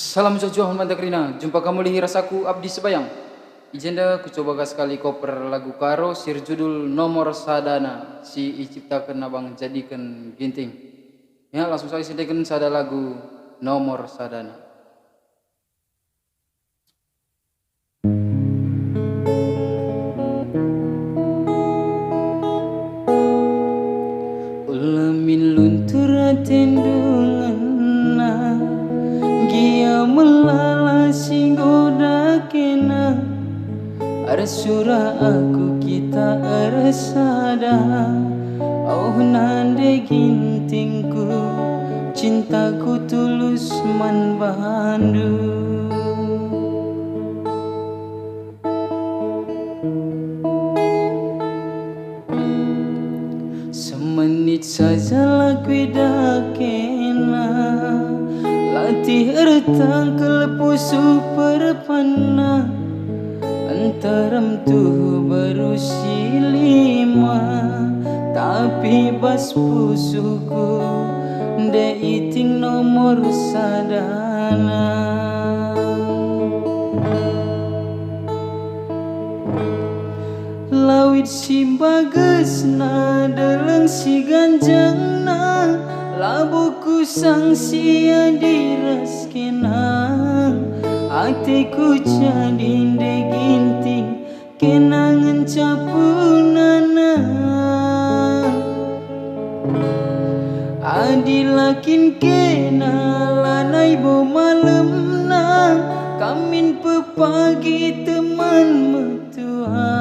Salam jauh manta krina, jumpa kamu di rasaku abdi sebayang. Ijenda ku coba sekali koper lagu karo sir judul Nomor Sadana si iciptakeun abang jadikan ginting. Ya langsung saja sintekeun sada lagu Nomor Sadana. Ulah min luntur tendunganna gia melala singgoda kena arsura aku kita arsada oh nande gintingku cintaku tulus man bandu semenit saja lagu dakena latih ertang kelepusu perpana antaram tuh baru silima tapi bas pusuku de iting nomor sadana lawit si bagesna deleng si ganjangna labuku sang sia direskena hatiku jadi ginting kenangan capunana adilakin kena lanai bo malemna kamin pepagi teman metua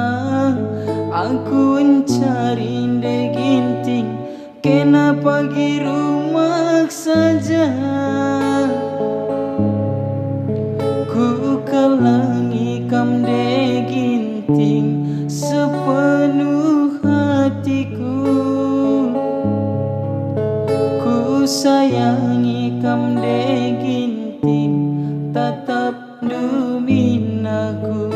aku mencari ginting kena pagi rumah saja ku kalangi kam de ginting sepenuh hatiku ku sayangi kam de ginting tatap duminaku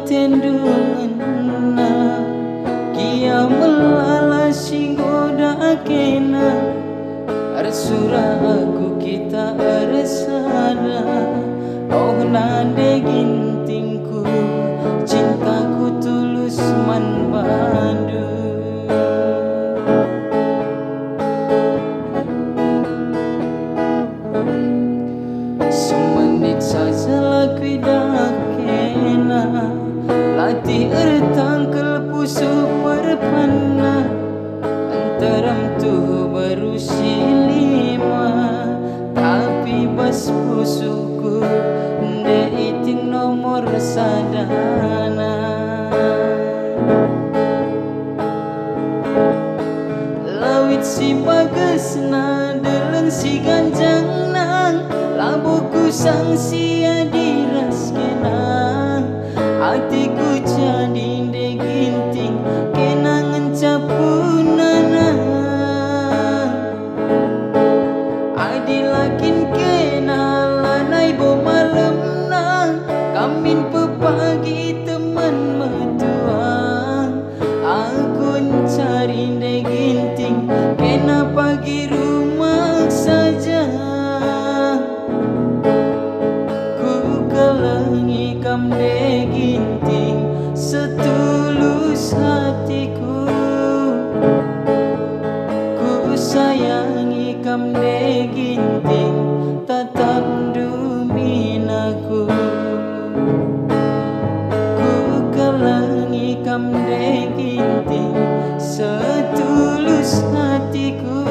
tendunganna kia melala singgoda kena arsura aku kita arsada oh nande gintingku cintaku tulus man bandu semenit saja lagu dakena latih ertang kelepusu perpana antaram tuh baru silima tapi bas pusuku de iting nomor sadana lawit si bagesna deleng si ganjangna labuku sang sia direskena hatiku jadi ginting kenangan capunana adilakin kena lanai bo malemna kamin pepagi teman metua aku cari ginting kena pagi rumah saja ku kalangi kam de ginting setulus hatiku ku sayangi kam de ginting tatap duminaku ku kalangi kam de ginting setulus hatiku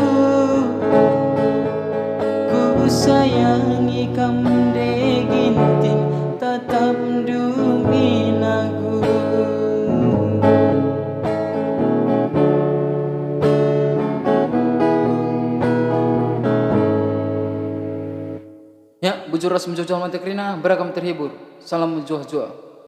ku sayangi kam de ginting tatap duminaku ya bujur ras menjauh mantek rina beragam terhibur salam menjuah-juah.